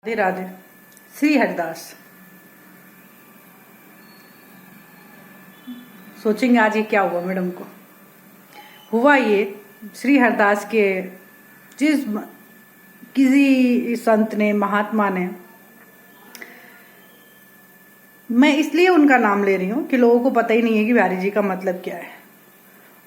राधे राधे। श्री हरिदास। सोचेंगे आज ये क्या हुआ मैडम को। हुआ ये श्री हरिदास के जिस किसी संत ने, महात्मा ने, मैं इसलिए उनका नाम ले रही हूँ कि लोगों को पता ही नहीं है कि बिहारी जी का मतलब क्या है।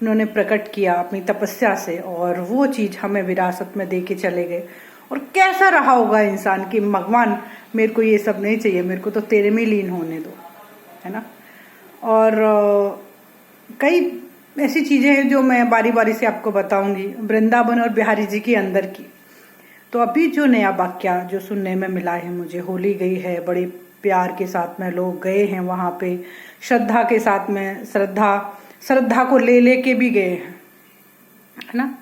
उन्होंने प्रकट किया अपनी तपस्या से और वो चीज हमें विरासत में दे के चले गए। और कैसा रहा होगा इंसान कि भगवान मेरे को ये सब नहीं चाहिए, मेरे को तो तेरे में लीन होने दो, है ना। और कई ऐसी चीजें हैं जो मैं बारी बारी से आपको बताऊंगी, वृंदावन और बिहारी जी के अंदर की। तो अभी जो नया वाक्या जो सुनने में मिला है मुझे, होली गई है, बड़े प्यार के साथ में लोग गए हैं वहां पे, श्रद्धा के साथ में, श्रद्धा को ले के भी गए हैं, है ना।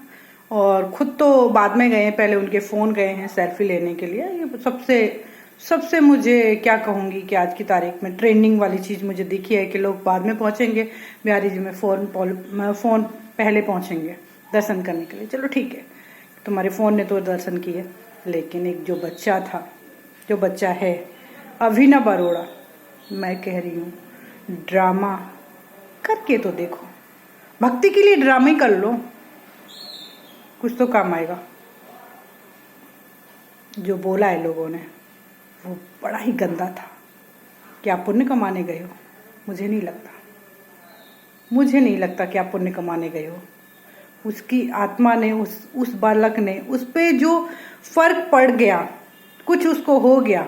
और खुद तो बाद में गए हैं, पहले उनके फोन गए हैं सेल्फी लेने के लिए। ये सबसे मुझे क्या कहूंगी कि आज की तारीख में ट्रेंडिंग वाली चीज मुझे दिखी है कि लोग बाद में पहुंचेंगे, बिहारी जी में फोन पहले पहुंचेंगे दर्शन करने के लिए। चलो ठीक है, तुम्हारे फोन ने तो दर्शन किए, लेकिन एक जो बच्चा है अभिनव अरोड़ा, मैं कह रही हूँ ड्रामा करके तो देखो। भक्ति के लिए ड्रामे कर लो, कुछ तो काम आएगा। जो बोला है लोगों ने वो बड़ा ही गंदा था। कि आप पुण्य कमाने गए हो? मुझे नहीं लगता कि आप पुण्य कमाने गए हो। उसकी आत्मा ने, उस बालक ने, उस पे जो फर्क पड़ गया, कुछ उसको हो गया,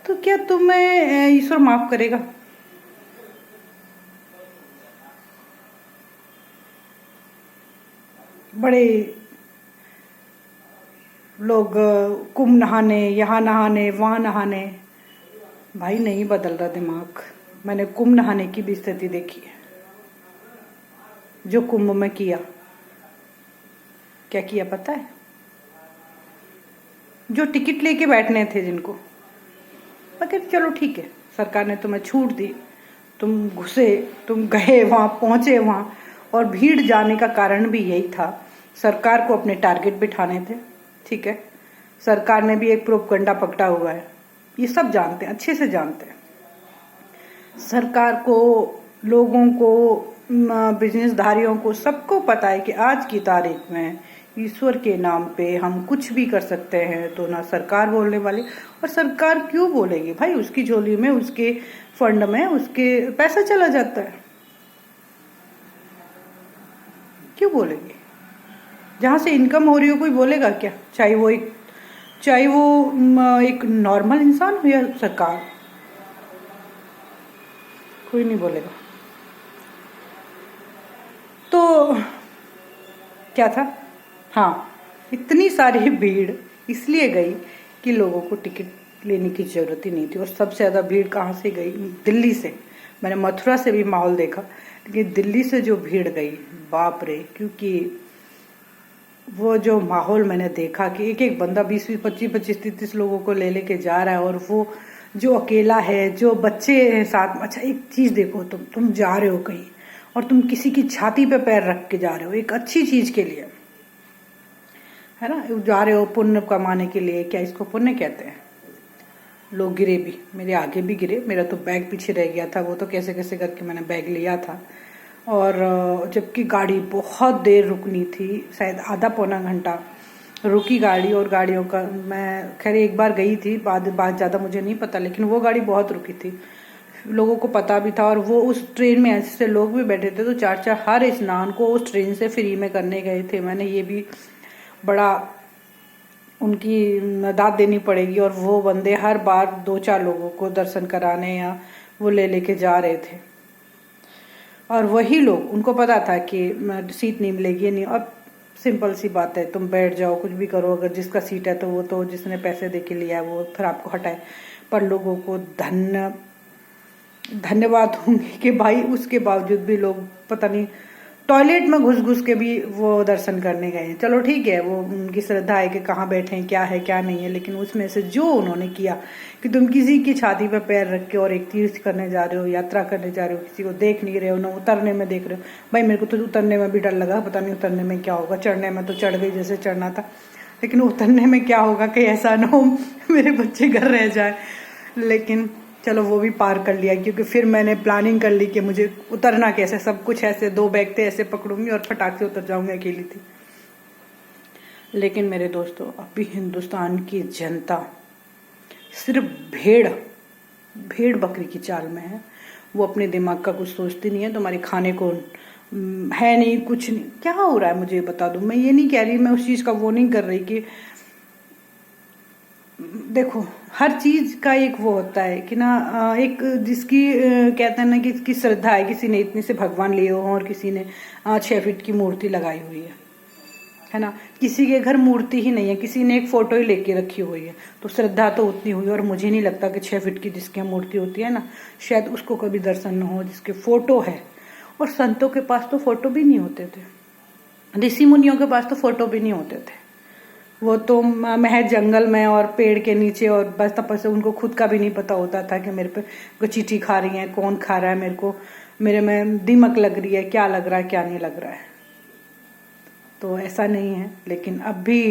तो क्या तुम्हें ईश्वर माफ करेगा? बड़े लोग कुंभ नहाने, यहाँ नहाने, वहां नहाने, भाई नहीं बदल रहा दिमाग। मैंने कुंभ नहाने की भी स्थिति देखी है। जो कुंभ में किया, क्या किया पता है? जो टिकट लेके बैठने थे जिनको, मगर चलो ठीक है, सरकार ने तुम्हें छूट दी, तुम घुसे, तुम गए वहां, पहुंचे वहां। और भीड़ जाने का कारण भी यही था, सरकार को अपने टारगेट बिठाने थे, ठीक है। सरकार ने भी एक प्रोपगंडा पकड़ा हुआ है, ये सब जानते हैं, अच्छे से जानते हैं। सरकार को, लोगों को, बिजनेसधारियों को, सबको पता है कि आज की तारीख में ईश्वर के नाम पे हम कुछ भी कर सकते हैं। तो ना सरकार बोलने वाली, और सरकार क्यों बोलेगी भाई? उसकी झोली में, उसके फंड में उसके पैसा चला जाता है, क्यों बोलेगी? जहां से इनकम हो रही हो कोई बोलेगा क्या? चाहे वो एक नॉर्मल इंसान हो या सरकार, कोई नहीं बोलेगा। तो क्या था? हाँ, इतनी सारी भीड़ इसलिए गई कि लोगों को टिकट लेने की जरूरत ही नहीं थी। और सबसे ज्यादा भीड़ कहाँ से गई? दिल्ली से। मैंने मथुरा से भी माहौल देखा, लेकिन दिल्ली से जो भीड़ गई, बाप रे। क्योंकि वो जो माहौल मैंने देखा कि एक एक बंदा 20-20, 25-25, 30-30 लोगों को ले लेके जा रहा है, और वो जो अकेला है, जो बच्चे हैं साथ में। अच्छा एक चीज देखो, तुम जा रहे हो कहीं और तुम किसी की छाती पे पैर रख के जा रहे हो, एक अच्छी चीज के लिए, है ना। जा रहे हो पुण्य कमाने के लिए। क्या इसको पुण्य कहते हैं? लोग गिरे भी, मेरे आगे भी गिरे, मेरा तो बैग पीछे रह गया था, वो तो कैसे कैसे करके मैंने बैग लिया था। और जबकि गाड़ी बहुत देर रुकनी थी, शायद आधा पौना घंटा रुकी गाड़ी। और गाड़ियों का, मैं खैर एक बार गई थी, बाद ज़्यादा मुझे नहीं पता, लेकिन वो गाड़ी बहुत रुकी थी, लोगों को पता भी था। और वो उस ट्रेन में ऐसे लोग भी बैठे थे, तो 4-4 हर स्नान को उस ट्रेन से फ्री में करने गए थे। मैंने ये भी बड़ा उनकी दाद देनी पड़ेगी। और वो बंदे हर बार 2-4 लोगों को दर्शन कराने या वो ले लेके जा रहे थे। और वही लोग, उनको पता था कि सीट नहीं मिलेगी, नहीं। और सिंपल सी बात है, तुम बैठ जाओ, कुछ भी करो, अगर जिसका सीट है तो वो तो जिसने पैसे दे के लिया है वो फिर आपको हटाए। पर लोगों को धन्यवाद होंगे कि भाई उसके बावजूद भी लोग पता नहीं टॉयलेट में घुस घुस के भी वो दर्शन करने गए। चलो ठीक है, वो उनकी श्रद्धा है कि कहाँ बैठे हैं, क्या है क्या नहीं है, लेकिन उसमें से जो उन्होंने किया कि तुम किसी की छाती पर पैर रख के और एक तीर्थ करने जा रहे हो, यात्रा करने जा रहे हो, किसी को देख नहीं रहे हो, ना उतरने में देख रहे हो। भाई मेरे को तो उतरने में भी डर लगा, पता नहीं उतरने में क्या होगा, चढ़ने में तो चढ़ गई जैसे चढ़ना था। लेकिन उतरने में क्या होगा कि ऐसा ना हो मेरे बच्चे घर रह जाए। लेकिन चलो वो भी पार कर लिया, क्योंकि फिर मैंने प्लानिंग कर ली कि मुझे उतरना कैसे, सब कुछ ऐसे 2 बैग थे ऐसे पकड़ूंगी और फटाक से उतर जाऊंगी, अकेली थी। लेकिन मेरे दोस्तों, अभी हिंदुस्तान की जनता सिर्फ भेड़ बकरी की चाल में है। वो अपने दिमाग का कुछ सोचती नहीं है। तुम्हारे खाने को है नहीं, कुछ नहीं। क्या हो रहा है मुझे बता दो। मैं ये नहीं कह रही, मैं उस चीज का वो नहीं कर रही कि देखो, हर चीज का एक वो होता है कि ना, एक जिसकी कहते हैं ना कि इसकी श्रद्धा है, किसी ने इतने से भगवान लिए हो और किसी ने 6 फीट की मूर्ति लगाई हुई है ना। किसी के घर मूर्ति ही नहीं है, किसी ने एक फोटो ही लेके रखी हुई है, तो श्रद्धा तो उतनी हुई। और मुझे नहीं लगता कि 6 फीट की जिसकी मूर्ति होती है ना, शायद उसको कभी दर्शन न हो जिसके फोटो है। और संतों के पास तो फोटो भी नहीं होते थे, ऋषि मुनियों के पास तो फोटो भी नहीं होते थे। वो तो महज जंगल में और पेड़ के नीचे, और बस तपस्या, उनको खुद का भी नहीं पता होता था कि मेरे पे चींटी खा रही है, कौन खा रहा है मेरे को, मेरे में दीमक लग रही है, क्या लग रहा है क्या नहीं लग रहा है। तो ऐसा नहीं है। लेकिन अब भी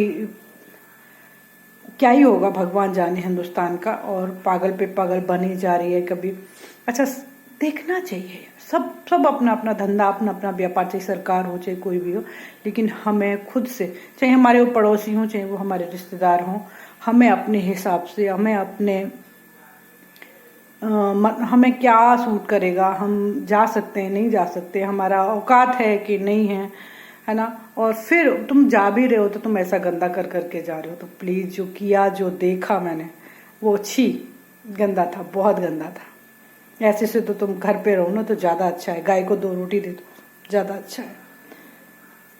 क्या ही होगा भगवान जाने हिंदुस्तान का, और पागल पे पागल बनी जा रही है कभी। अच्छा, देखना चाहिए, सब अपना अपना धंधा, अपना अपना व्यापार, चाहे सरकार हो चाहे कोई भी हो, लेकिन हमें खुद से, चाहे हमारे वो पड़ोसी हों चाहे वो हमारे रिश्तेदार हों, हमें अपने हिसाब से, हमें अपने हमें क्या सूट करेगा, हम जा सकते हैं नहीं जा सकते, हमारा औकात है कि नहीं है ना। और फिर तुम जा भी रहे हो तो तुम ऐसा गंदा कर करके जा रहे हो, तो प्लीज, जो किया जो देखा मैंने वो गंदा था, बहुत गंदा था। ऐसे से तो तुम घर पे रहो ना तो ज्यादा अच्छा है, गाय को 2 रोटी दे दो, ज्यादा अच्छा है,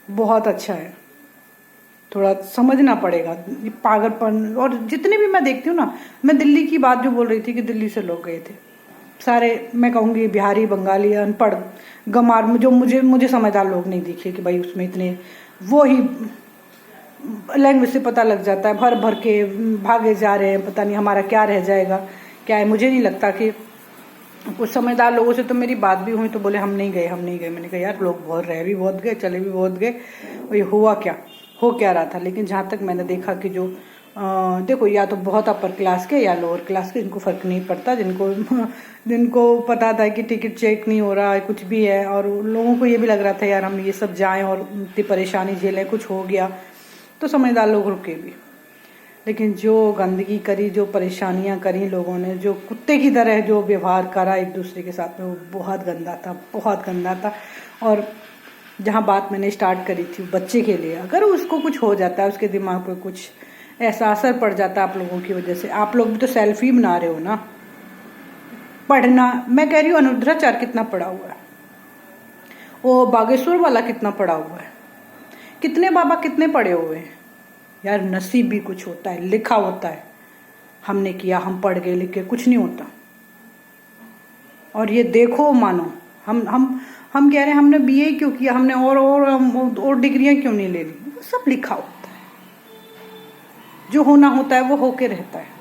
बहुत अच्छा है। थोड़ा समझना पड़ेगा ये पागलपन। और जितने भी मैं देखती हूँ ना, मैं दिल्ली की बात जो बोल रही थी कि दिल्ली से लोग गए थे सारे, मैं कहूंगी बिहारी, बंगाली, अनपढ़, गंवार, जो मुझे समझदार लोग नहीं दिखे कि भाई उसमें इतने, वो ही लैंग्वेज से पता लग जाता है, भर भर के भागे जा रहे हैं, पता नहीं हमारा क्या रह जाएगा क्या है। मुझे नहीं लगता कि कुछ समझदार लोगों से तो मेरी बात भी हुई तो बोले हम नहीं गए। मैंने कहा यार, लोग बहुत रह भी बहुत गए, चले भी बहुत गए, और ये हुआ क्या, हो क्या रहा था। लेकिन जहाँ तक मैंने देखा कि जो देखो, या तो बहुत अपर क्लास के या लोअर क्लास के, जिनको फर्क नहीं पड़ता, जिनको पता था कि टिकट चेक नहीं हो रहा है, कुछ भी है, और लोगों को ये भी लग रहा था यार हम ये सब जाएं और इतनी परेशानी झेलें, कुछ हो गया, तो समझदार लोग रुके भी। लेकिन जो गंदगी करी, जो परेशानियां करी लोगों ने, जो कुत्ते की तरह जो व्यवहार करा एक दूसरे के साथ में, वो बहुत गंदा था, बहुत गंदा था। और जहाँ बात मैंने स्टार्ट करी थी बच्चे के लिए, अगर उसको कुछ हो जाता है, उसके दिमाग पे कुछ ऐसा असर पड़ जाता है आप लोगों की वजह से, आप लोग भी तो सेल्फी बना रहे हो ना। पढ़ना, मैं कह रही हूँ अनुरुद्धाचार्य कितना पढ़ा हुआ है, वो बागेश्वर वाला कितना पढ़ा हुआ है, कितने बाबा कितने पढ़े हुए हैं यार। नसीब भी कुछ होता है, लिखा होता है, हमने किया, हम पढ़ गए, लिख के कुछ नहीं होता। और ये देखो, मानो हम कह रहे हैं हमने बीए क्यों किया, हमने और डिग्रियां क्यों नहीं ले ली, वो सब लिखा होता है। जो होना होता है वो होके रहता है।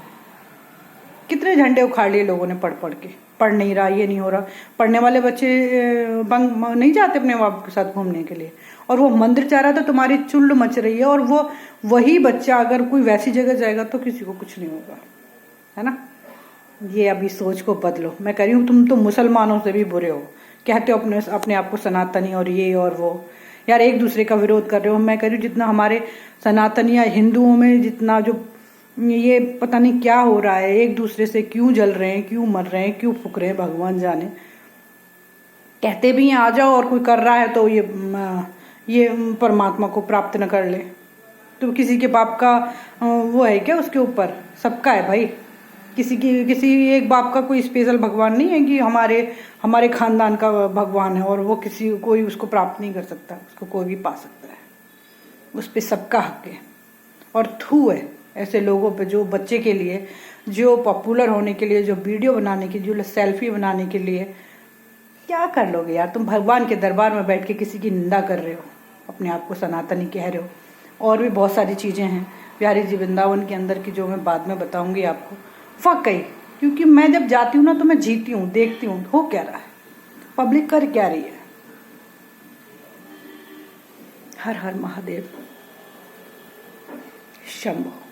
कितने झंडे उखाड़ लिए लोगों ने पढ़ पढ़ के, पढ़ नहीं रहा, ये नहीं हो रहा। पढ़ने वाले बच्चे बंग नहीं जाते अपने बाप के साथ घूमने के लिए, और वो मंदिर जा रहा था, तुम्हारी चुल्ल मच रही है। और वो वही बच्चा अगर कोई वैसी जगह जाएगा तो किसी को कुछ नहीं होगा, है ना। ये अभी सोच को बदलो। मैं कह रही हूँ तुम तो मुसलमानों से भी बुरे हो, कहते हो अपने आप को सनातनी और ये और वो। यार एक दूसरे का विरोध कर रहे हो। मैं कह रही हूँ जितना हमारे सनातनी या हिंदुओं में जितना जो ये पता नहीं क्या हो रहा है, एक दूसरे से क्यों जल रहे हैं, क्यों मर रहे हैं, क्यों फूक रहे हैं, भगवान जाने। कहते भी हैं आ जाओ, और कोई कर रहा है तो ये परमात्मा को प्राप्त न कर ले। तो किसी के बाप का वो है क्या उसके ऊपर? सबका है भाई। किसी एक बाप का कोई स्पेशल भगवान नहीं है कि हमारे खानदान का भगवान है और वो कोई उसको प्राप्त नहीं कर सकता, उसको कोई भी पा सकता है। उस पे सबका हक है। और थू है ऐसे लोगों पे जो बच्चे के लिए, जो पॉपुलर होने के लिए, जो वीडियो बनाने के लिए, जो सेल्फी बनाने के लिए, क्या कर लोगे यार। तुम भगवान के दरबार में बैठ के किसी की निंदा कर रहे हो, अपने आप को सनातनी कह रहे हो। और भी बहुत सारी चीजें हैं बिहारी जी वृंदावन के अंदर की, जो मैं बाद में बताऊंगी आपको। वाकई, क्योंकि मैं जब जाती हूँ ना तो मैं जीती हूँ, देखती हूँ हो क्या रहा है, पब्लिक कर क्या रही है। हर हर महादेव। शंभो।